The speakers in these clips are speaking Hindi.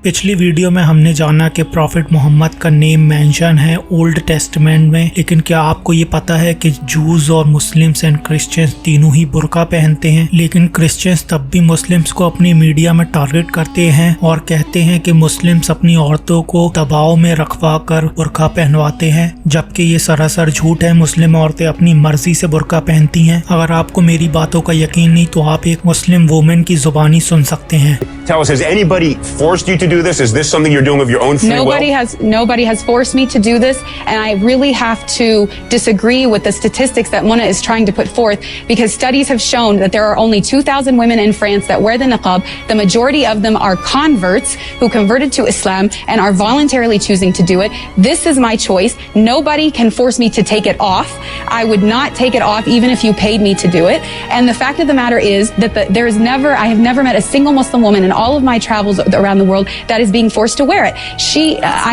पिछली वीडियो में हमने जाना कि प्रॉफिट मोहम्मद का नेम मेंशन है ओल्ड टेस्टमेंट में, लेकिन क्या आपको ये पता है कि जूज और मुस्लिम्स एंड क्रिश्चियंस तीनों ही बुर्का पहनते हैं। लेकिन क्रिश्चियंस तब भी मुस्लिम्स को अपनी मीडिया में टारगेट करते हैं और कहते हैं कि मुस्लिम्स अपनी औरतों को दबाव में रखवा कर बुर्का पहनवाते हैं, जबकि ये सरासर झूठ है। मुस्लिम औरतें अपनी मर्जी से बुर्का पहनती हैं। अगर आपको मेरी बातों का यकीन नहीं तो आप एक मुस्लिम वुमेन की जुबानी सुन सकते हैं। Tell us, has anybody forced you to do this? Is this something you're doing of your own free will? Nobody has forced me to do this, and I really have to disagree with the statistics that Mona is trying to put forth, because studies have shown that there are only 2,000 women in France that wear the niqab. The majority of them are converts who converted to Islam and are voluntarily choosing to do it. This is my choice. Nobody can force me to take it off. I would not take it off even if you paid me to do it. And the fact of the matter is that I have never met a single Muslim woman in all of my travels around the world that is being forced to wear it.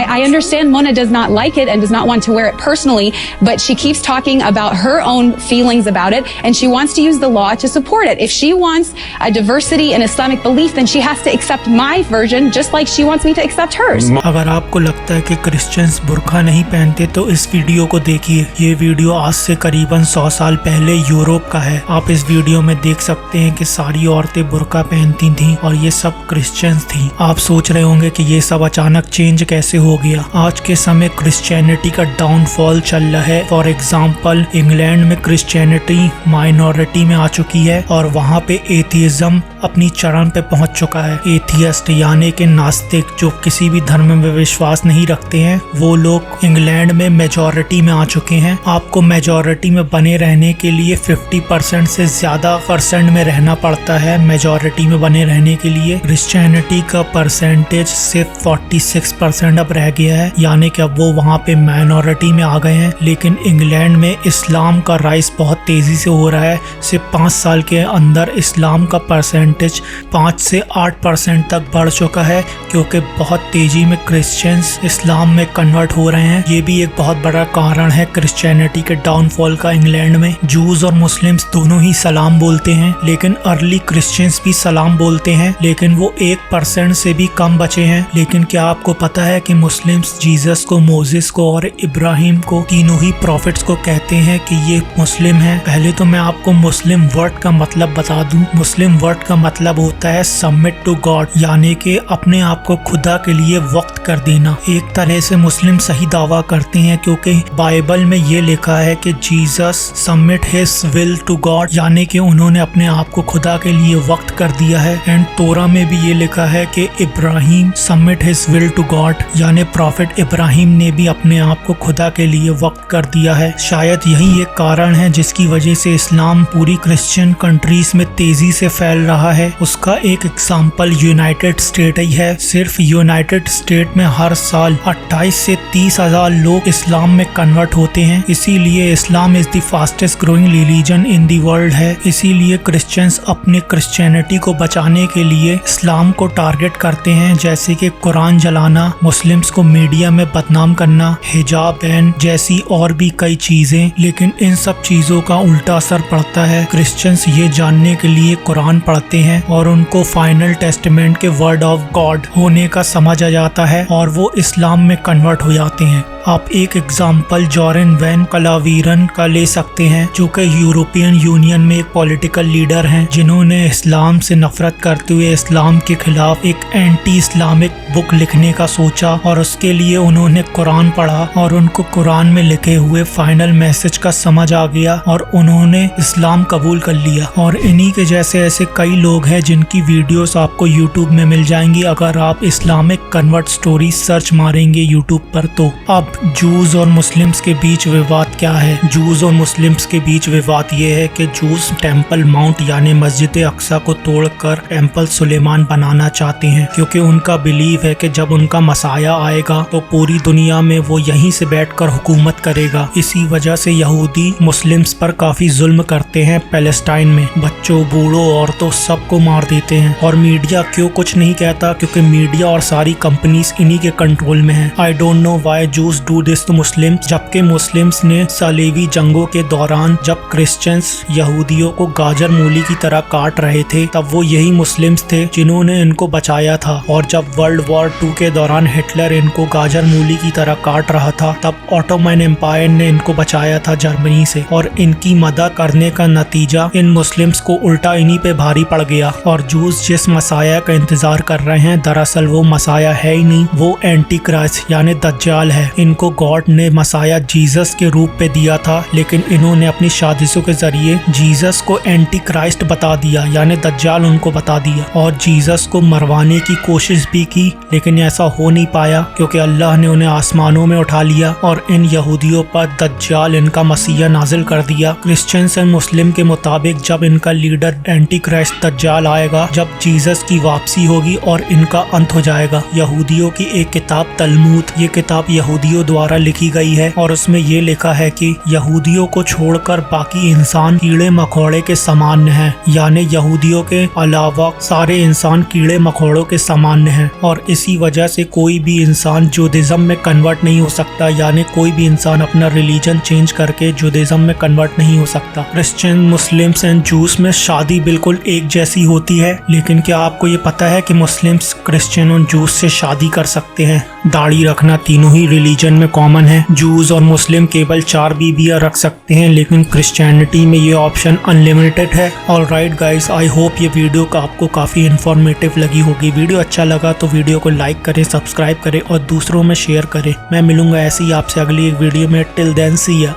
I understand Mona does not like it and does not want to wear it personally, but she keeps talking about her own feelings about it, and she wants to use the law to support it. If she wants a diversity in Islamic belief, then she has to accept my version just like she wants me to accept hers. अगर आपको लगता है कि क्रिश्चियंस बुर्का नहीं पहनते तो इस वीडियो को देखिए। ये वीडियो आज से करीबन 100 साल पहले यूरोप का है। आप इस वीडियो में देख सकते हैं कि सारी औरतें बुर्का पहनती थीं और ये सब क्रिश्चियंस थी। आप सोच रहे होंगे कि ये सब अचानक चेंज कैसे हो गया। आज के समय क्रिश्चियनिटी का डाउनफॉल चल रहा है। फॉर एग्जाम्पल इंग्लैंड में क्रिश्चियनिटी माइनॉरिटी में आ चुकी है और वहाँ पे एथियज्म अपनी चरम पे पहुँच चुका है। एथियस्ट यानी कि नास्तिक, जो किसी भी धर्म में विश्वास नहीं रखते हैं, वो लोग इंग्लैंड में मेजॉरिटी में आ चुके हैं। आपको मेजॉरिटी में बने रहने के लिए 50% से ज्यादा परसेंट में रहना पड़ता है। मेजॉरिटी में बने रहने के लिए क्रिश्चियनिटी का परसेंटेज सिर्फ 46% अब रह गया है, यानी कि अब वो वहाँ पे माइनॉरिटी में आ गए हैं। लेकिन इंग्लैंड में इस्लाम का राइज बहुत तेजी से हो रहा है। सिर्फ 5 साल के अंदर इस्लाम का परसेंटेज 5 से 8% तक बढ़ चुका है, क्योंकि बहुत तेजी में क्रिश्चियंस इस्लाम में कन्वर्ट हो रहे हैं। ये भी एक बहुत बड़ा कारण है क्रिश्चियनिटी के डाउनफॉल का। इंग्लैंड में जूज और मुस्लिम्स दोनों ही सलाम बोलते हैं, लेकिन अर्ली क्रिश्चियंस भी सलाम बोलते हैं, लेकिन वो 1% से भी कम बचे हैं। लेकिन क्या आपको पता है कि मुस्लिम्स जीसस को, मोसेस को और इब्राहिम को, तीनों ही प्रॉफिट्स को कहते हैं कि ये मुस्लिम हैं। पहले तो मैं आपको मुस्लिम वर्ड का मतलब बता दूं। मुस्लिम वर्ड का मतलब होता है सबमिट टू गॉड, यानी कि अपने आप को खुदा के लिए वक्त कर देना। एक तरह से मुस्लिम सही दावा करते हैं, क्योंकि बाइबल में ये लिखा है कि Jesus submit his will to God, यानी कि उन्होंने अपने आप को खुदा के लिए वक्त कर दिया है। एंड तोरा में भी ये लिखा है कि Ibrahim submit his will to God, यानी प्रॉफिट इब्राहिम ने भी अपने आप को खुदा के लिए वक्त कर दिया है। शायद यही एक कारण है जिसकी वजह से इस्लाम पूरी क्रिश्चियन कंट्रीज में तेजी से फैल रहा है। उसका एक एग्जाम्पल यूनाइटेड स्टेट ही है। सिर्फ यूनाइटेड स्टेट में हर साल 28 से 30 हजार लोग इस्लाम में कन्वर्ट होते हैं। इसीलिए Islam is the fastest growing religion in the world है। इसीलिए क्रिश्चियंस अपने क्रिश्चियनिटी को बचाने के लिए इस्लाम को टारगेट करते हैं, जैसे कि कुरान जलाना, मुस्लिम्स को मीडिया में बदनाम करना, हिजाब बैन जैसी और भी कई चीजें। लेकिन इन सब चीजों का उल्टा असर पड़ता है। क्रिश्चियंस ये जानने के लिए कुरान पढ़ते हैं और उनको फाइनल टेस्टामेंट के वर्ड ऑफ गॉड होने का समझ आ जाता है और वो इस्लाम में कन्वर्ट हो जाते हैं। आप एक एग्जाम्पल जॉरेन वैन कलावीरन का ले सकते हैं, जो कि यूरोपियन यूनियन में एक पॉलिटिकल लीडर हैं, जिन्होंने इस्लाम से नफरत करते हुए इस्लाम के खिलाफ एक एंटी इस्लामिक बुक लिखने का सोचा, और उसके लिए उन्होंने कुरान पढ़ा और उनको कुरान में लिखे हुए फाइनल मैसेज का समझ आ गया और उन्होंने इस्लाम कबूल कर लिया। और इन्हीं के जैसे ऐसे कई लोग हैं जिनकी वीडियोस आपको यूट्यूब में मिल जाएंगी अगर आप इस्लामिक कन्वर्ट स्टोरी सर्च मारेंगे यूट्यूब पर। तो अब जूज और मुस्लिम्स के बीच विवाद क्या है? जूज और मुस्लिम्स के बीच विवाद ये है कि जूज टेम्पल माउंट यानी मस्जिद अक्सा को तोड़कर टेम्पल सुलेमान बनाना चाहते हैं, क्योंकि उनका बिलीव है कि जब उनका मसाया आएगा तो पूरी दुनिया में वो यहीं से बैठकर हुकूमत करेगा। इसी वजह से यहूदी मुस्लिम्स पर काफी जुल्म करते हैं। पैलेस्टाइन में बच्चों, बूढ़ों, औरतों सबको मार देते हैं। और मीडिया क्यों कुछ नहीं कहता? क्योंकि मीडिया और सारी कंपनीज इन्हीं के कंट्रोल में है। I don't know why Jews do this to Muslims, जबकि मुस्लिम्स ने सलेबी जंगों के दौरान जब क्रिश्चियंस यहूदियों को गाजर मूली की तरह काट रहे थे, तब वो यही मुस्लिम्स थे जिन्होंने इनको बचाया था। और जब वर्ल्ड वॉर 2 के दौरान हिटलर इनको गाजर मूली की तरह काट रहा था, तब ऑटोमन एम्पायर ने इनको बचाया था जर्मनी से। और इनकी मदद करने का नतीजा इन मुस्लिम्स को उल्टा इन्हीं पे भारी पड़ गया। और जूस जिस मसाया का इंतजार कर रहे हैं, दरअसल वो मसाया है ही नहीं, वो एंटी क्राइस्ट यानी दज्जाल है। इनको गॉड ने मसाया जीसस के रूप पे दिया था, लेकिन इन्होंने अपनी साजिशों के जरिए जीसस को एंटी क्राइस्ट बता दिया, यानी दज्जाल उनको बता दिया। और जीसस को मरवाने की कोशिश भी की, लेकिन ऐसा हो नहीं पाया क्योंकि अल्लाह ने उन्हें आसमानों में उठा लिया और इन यहूदियों पर दज्जाल इनका मसीहा नाजिल कर दिया। क्रिश्चियन एंड मुस्लिम के मुताबिक जब इनका लीडर एंटी क्राइस्ट दज्जाल आएगा, जब जीसस की वापसी होगी और इनका अंत हो जाएगा। यहूदियों की एक किताब तलमूद, ये किताब यहूदियों द्वारा लिखी गई है और उसमें ये लिखा है कि यहूदियों को छोड़कर बाकी इंसान कीड़े मकोड़े के सामान्य हैं, यानी यहूदियों के अलावा सारे इंसान कीड़े मकोड़ों के सामान्य हैं। और इसी वजह से कोई भी इंसान जुडिज्म में कन्वर्ट नहीं हो सकता, यानी कोई भी इंसान अपना रिलीजन चेंज करके जुडिज्म में कन्वर्ट नहीं हो सकता। क्रिश्चियन, मुस्लिम्स एंड जूस में शादी बिल्कुल एक जैसी होती है, लेकिन क्या आपको ये पता है कि मुस्लिम्स क्रिश्चियन और जूस से शादी कर सकते हैं? दाढ़ी रखना तीनों ही रिलीजन में कॉमन है। जूस और मुस्लिम केवल 4 बीबियां रख सकते हैं, लेकिन क्रिश्चियनिटी में ये ऑप्शन अनलिमिटेड है। ऑलराइट गाइस, आई होप ये वीडियो आपको काफी इंफॉर्मेटिव लगी होगी। वीडियो अच्छा लगा तो वीडियो को लाइक करें, सब्सक्राइब करें और दूसरों में शेयर करें। मैं मिलूंगा ऐसे ही आपसे अगली एक वीडियो में। टिल देन सी या।